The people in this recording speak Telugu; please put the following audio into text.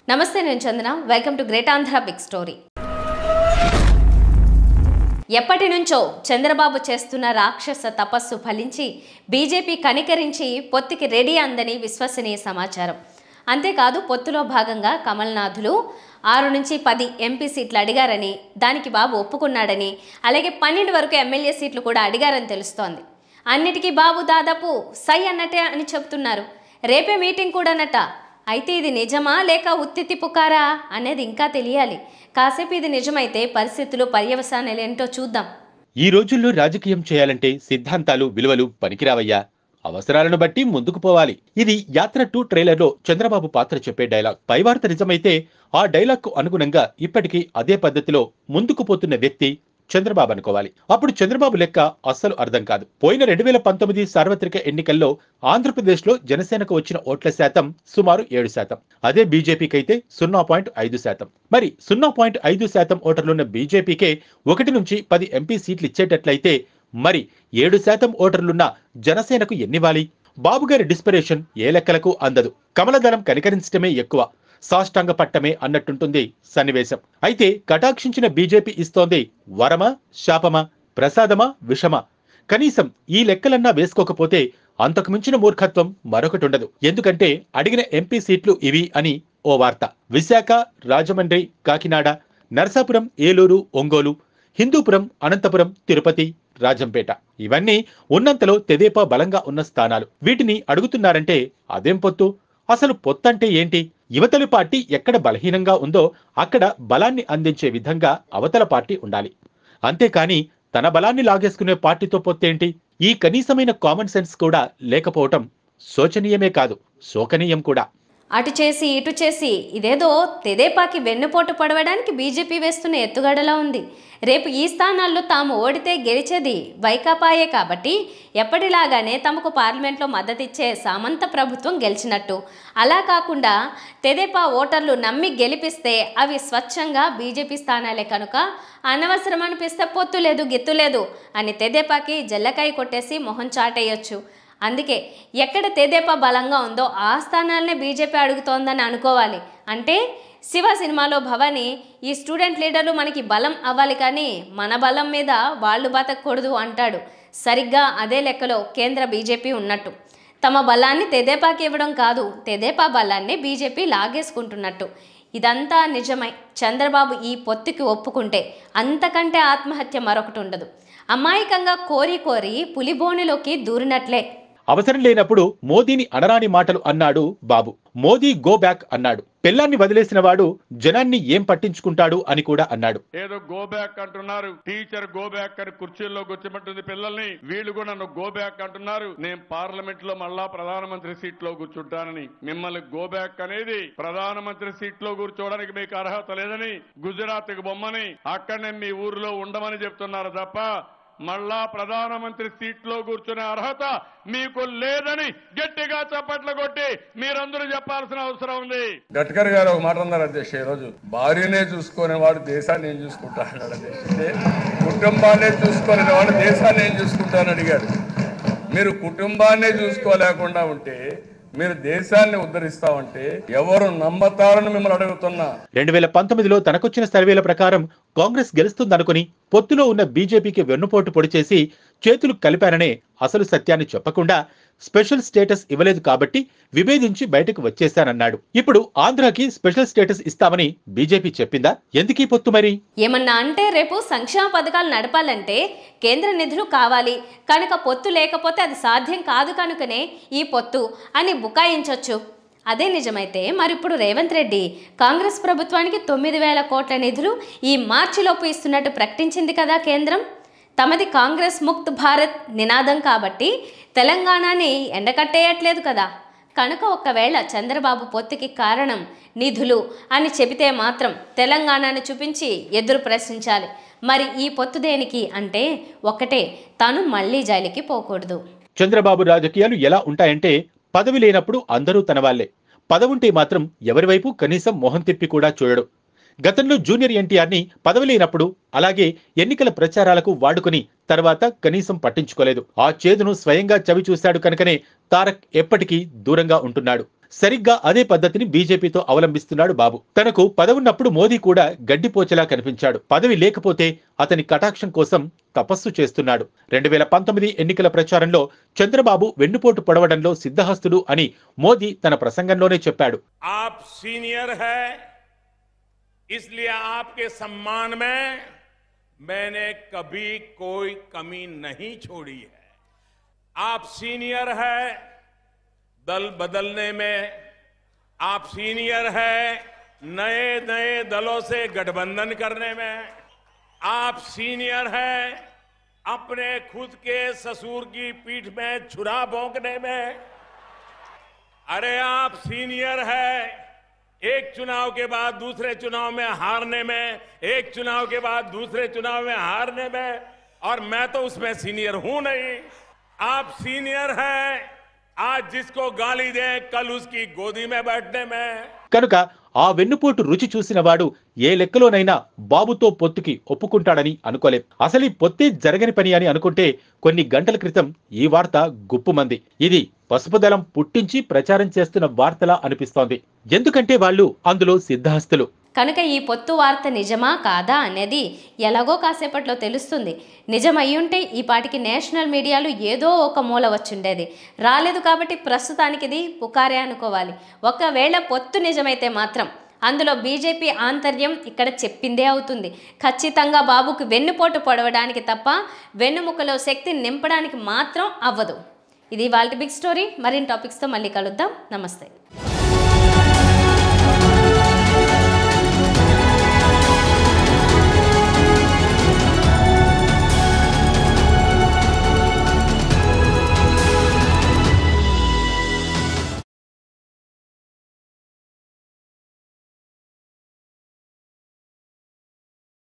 నమస్తే, నేను Chandana. Welcome to great Andhra big story. ఎప్పటి నుంచో చంద్రబాబు చేస్తున్న రాక్షస తపస్సు ఫలించి బీజేపీ కనికరించి పొత్తుకి రెడీ అందని విశ్వసనీయ సమాచారం. అంతేకాదు, పొత్తులో భాగంగా కమల్నాథులు 6 నుంచి 10 ఎంపీ సీట్లు అడిగారని, దానికి బాబు ఒప్పుకున్నాడని, అలాగే 12 వరకు ఎమ్మెల్యే సీట్లు కూడా అడిగారని తెలుస్తోంది. అన్నిటికీ బాబు దాదాపు సై అన్నట్టే అని చెబుతున్నారు. రేపే మీటింగ్ కూడానట. అయితే ఇది నిజమా లేక ఉత్తితి పుకారా అనేది ఇంకా తెలియాలి. కాసేపు ఇది నిజమైతే పరిస్థితులు పర్యవసానాలు ఏంటో చూద్దాం. ఈ రోజుల్లో రాజకీయం చేయాలంటే సిద్ధాంతాలు, విలువలు పనికిరావయ్యా, అవసరాలను బట్టి ముందుకు పోవాలి. ఇది యాత్ర 2 ట్రైలర్లో చంద్రబాబు పాత్ర చెప్పే డైలాగ్. పై వార్త నిజమైతే ఆ డైలాగ్కు అనుగుణంగా ఇప్పటికీ అదే పద్ధతిలో ముందుకు పోతున్న వ్యక్తి చంద్రబాబు అనుకోవాలి. అప్పుడు చంద్రబాబు లెక్క అస్సలు అర్థం కాదు. పోయిన 2019 సార్వత్రిక ఎన్నికల్లో ఆంధ్రప్రదేశ్లో జనసేనకు వచ్చిన ఓట్ల శాతం సుమారు 7%. అదే బీజేపీకి అయితే 0.5%. మరి 0.5% ఓటర్లున్న బీజేపీకే 1 నుంచి 10 ఎంపీ సీట్లు ఇచ్చేటట్లయితే మరి 7% ఓటర్లున్న జనసేనకు ఎన్నివ్వాలి? బాబుగారి డిస్పరేషన్ ఏ లెక్కలకు అందదు. కమలదళం కనికరించడమే ఎక్కువ, సాష్టాంగ పట్టమే అన్నట్టుంటుంది సన్నివేశం. అయితే కటాక్షించిన బీజేపీ ఇస్తోంది వరమా, శాపమా, ప్రసాదమా, విషమా? కనీసం ఈ లెక్కలన్నా వేసుకోకపోతే అంతకు మించిన మూర్ఖత్వం మరొకటి ఉండదు. ఎందుకంటే అడిగిన ఎంపీ సీట్లు ఇవి అని ఓ వార్త. విశాఖ, రాజమండ్రి, కాకినాడ, నరసాపురం, ఏలూరు, ఒంగోలు, హిందూపురం, అనంతపురం, తిరుపతి, రాజంపేట, ఇవన్నీ ఉన్నంతలో తెదేపా బలంగా ఉన్న స్థానాలు. వీటిని అడుగుతున్నారంటే అదేం పొత్తు? అసలు పొత్తంటే ఏంటి? యువతలి పార్టీ ఎక్కడ బలహీనంగా ఉందో అక్కడ బలాన్ని అందించే విధంగా అవతల పార్టీ ఉండాలి. అంతేకాని తన బలాన్ని లాగేసుకునే పార్టీతో పొత్తేంటి? ఈ కనీసమైన కామన్ సెన్స్ కూడా లేకపోవటం శోచనీయమే కాదు, శోకనీయం కూడా. అటు చేసి ఇటు చేసి ఇదేదో తెదేపాకి వెన్నుపోటు పడవడానికి బీజేపీ వేస్తున్న ఎత్తుగడలా ఉంది. రేపు ఈ స్థానాల్లో తాము ఓడితే గెలిచేది వైకాపాయే కాబట్టి ఎప్పటిలాగానే తమకు పార్లమెంట్లో మద్దతిచ్చే సామంత ప్రభుత్వం గెలిచినట్టు. అలా కాకుండా తెదేపా ఓటర్లు నమ్మి గెలిపిస్తే అవి స్వచ్ఛంగా బీజేపీ స్థానాలే కనుక అనవసరం అనిపిస్తే పొత్తు లేదు, గిత్తు లేదు అని తెదేపాకి జల్లకాయ కొట్టేసి మొహం చాటేయొచ్చు. అందుకే ఎక్కడ తెదేపా బలంగా ఉందో ఆ స్థానాలనే బీజేపీ అడుగుతోందని అనుకోవాలి. అంటే శివ సినిమాలో భవాని, ఈ స్టూడెంట్ లీడర్లు మనకి బలం అవ్వాలి కానీ మన బలం మీద వాళ్ళు బతకూడదు అంటాడు. సరిగ్గా అదే లెక్కలో కేంద్ర బీజేపీ ఉన్నట్టు. తమ బలాన్ని తెదేపాకి ఇవ్వడం కాదు, తెదేపా బలాన్ని బీజేపీ లాగేసుకుంటున్నట్టు. ఇదంతా నిజమై చంద్రబాబు ఈ పొత్తుకి ఒప్పుకుంటే అంతకంటే ఆత్మహత్య మరొకటి ఉండదు. అమాయకంగా కోరి కోరి పులిబోనిలోకి దూరినట్లే. అవసరం లేనప్పుడు మోదీని అనరాని మాటలు అన్నాడు బాబు. మోదీ గో బ్యాక్ అన్నాడు. పెళ్లాన్ని వదిలేసిన వాడు జనాన్ని ఏం పట్టించుకుంటాడు అని కూడా అన్నాడు. ఏదో గో బ్యాక్ అంటున్నారు, టీచర్ గో బ్యాక్ అని కుర్చీల్లో కూర్చోబెట్టింది పిల్లల్ని, వీళ్ళు కూడా నన్ను గో బ్యాక్ అంటున్నారు. నేను పార్లమెంట్ లో మళ్ళా ప్రధానమంత్రి సీట్ లో కూర్చుంటానని. మిమ్మల్ని గో బ్యాక్ అనేది ప్రధానమంత్రి సీట్ లో కూర్చోవడానికి మీకు అర్హత లేదని, గుజరాత్ కి బొమ్మని అక్కడనే మీ ఊరిలో ఉండమని చెప్తున్నారు తప్ప మళ్ళా ప్రధానమంత్రి సీట్ లో కూర్చునే అర్హత మీకు లేదని గట్టిగా చప్పట్లు కొట్టి మీరందరూ చెప్పాల్సిన అవసరం ఉంది. గడ్కరీ గారు ఒక మాట అన్నారు అధ్యక్ష, ఈ రోజు భార్యనే చూసుకునేవాడు దేశాన్ని ఏం చూసుకుంటా అన్నాడు అధ్యక్ష. కుటుంబాన్నే చూసుకునేవాడు దేశాన్ని ఏం చూసుకుంటానని అడిగాడు. మీరు కుటుంబాన్నే చూసుకోలేకుండా ఉంటే మీరు దేశాన్ని ఉద్ధరిస్తామంటే ఎవరు నమ్మతారని మిమ్మల్ని అడుగుతున్నా. 2019లో తనకొచ్చిన సర్వేల ప్రకారం కాంగ్రెస్ గెలుస్తుందనుకుని పొత్తులో ఉన్న బీజేపీకి వెన్నుపోటు పొడిచేసి చేతులు కలిపారనే అసలు సత్యాన్ని చెప్పకుండా స్పెషల్ స్టేటస్ ఇవ్వలేదు కాబట్టి విభేదించి బయటకు వచ్చేశానన్నాడు. ఇప్పుడు ఆంధ్రాకి స్పెషల్ స్టేటస్ ఇస్తామని బీజేపీ చెప్పిందా? ఎందుకీ పొత్తు మరి? ఏమన్నా అంటే రేపు సంక్షేమ పథకాలు నడపాలంటే కేంద్ర నిధులు కావాలి కనుక పొత్తు లేకపోతే అది సాధ్యం కాదు కనుకనే ఈ పొత్తు అని బుకాయించవచ్చు. అదే నిజమైతే మరిప్పుడు రేవంత్ రెడ్డి కాంగ్రెస్ ప్రభుత్వానికి 9,000 కోట్ల నిధులు ఈ మార్చిలోపు ఇస్తున్నట్టు ప్రకటించింది కదా కేంద్రం. తమది కాంగ్రెస్ ముక్త్ భారత్ నినాదం కాబట్టి తెలంగాణని ఎండకట్టేయట్లేదు కదా. కనుక ఒకవేళ చంద్రబాబు పొత్తుకి కారణం నిధులు అని చెబితే మాత్రం తెలంగాణను చూపించి ఎదురు ప్రశ్నించాలి. మరి ఈ పొత్తు దేనికి అంటే ఒక్కటే, తాను మళ్లీ జైలుకి పోకూడదు. చంద్రబాబు రాజకీయాలు ఎలా ఉంటాయంటే పదవి లేనప్పుడు అందరూ తన వాళ్లే, పదవుంటే మాత్రం ఎవరి వైపు కనీసం మొహం తిప్పి కూడా చూడడు. గతంలో జూనియర్ ఎన్టీఆర్ని పదవి లేనప్పుడు అలాగే ఎన్నికల ప్రచారాలకు వాడుకుని తర్వాత కనీసం పట్టించుకోలేదు. ఆ చేదును స్వయంగా చవి చూశాడు కనుకనే తారక్ ఎప్పటికీ దూరంగా ఉంటున్నాడు. సరిగ్గా అదే పద్ధతిని బీజేపీతో అవలంబిస్తున్నాడు బాబు. తనకు పదవున్నప్పుడు మోదీ కూడా గడ్డిపోచలా కనిపించాడు. పదవి లేకపోతే అతని కటాక్షం కోసం తపస్సు చేస్తున్నాడు. 2019 ఎన్నికల ప్రచారంలో చంద్రబాబు వెన్నుపోటు పొడవడంలో సిద్ధహస్తుడు అని మోదీ తన ప్రసంగంలోనే చెప్పాడు. आप सीनियर है, इसलिए आपके सम्मान में मैंने कभी कोई कमी नहीं छोड़ी है। आप सीनियर है दल बदलने में, आप सीनियर है नए नए दलों से गठबंधन करने में, आप सीनियर है अपने खुद के ससुर की पीठ में छुरा भोंकने में, अरे आप सीनियर है एक चुनाव के बाद दूसरे चुनाव में हारने में, एक चुनाव के बाद दूसरे चुनाव में हारने में, और मैं तो उसमें सीनियर हूं नहीं। आप सीनियर है आज जिसको गाली दे कल उसकी गोदी में बैठने में। కనుక ఆ వెన్నుపోటు రుచి చూసిన వాడు ఏ లెక్కలోనైనా బాబుతో పొత్తుకి ఒప్పుకుంటాడని అనుకోలేం. అసలు ఈ పొత్తే జరగని పని అని అనుకుంటే కొన్ని గంటల క్రితం ఈ వార్త గుప్పుమంది. ఇది పసుపు దళం పుట్టించి ప్రచారం చేస్తున్న వార్తలా అనిపిస్తోంది. ఎందుకంటే వాళ్ళు అందులో సిద్ధహస్తులు కనుక ఈ పొత్తు వార్త నిజమా కాదా అనేది ఎలాగో కాసేపట్లో తెలుస్తుంది. నిజమయ్యుంటే ఈ పాటికి నేషనల్ మీడియాలో ఏదో ఒక మూల వచ్చుండేది. రాలేదు కాబట్టి ప్రస్తుతానికి ఇది పుకారే అనుకోవాలి. ఒకవేళ పొత్తు నిజమైతే మాత్రం అందులో బీజేపీ ఆంతర్యం ఇక్కడ చెప్పిందే అవుతుంది. ఖచ్చితంగా బాబుకు వెన్నుపోటు పొడవడానికి తప్ప వెన్నుముకలో శక్తి నింపడానికి మాత్రం అవ్వదు. ఇది వాళ్ళ బిగ్ స్టోరీ. మరిన్ని టాపిక్స్తో మళ్ళీ కలుద్దాం. నమస్తే.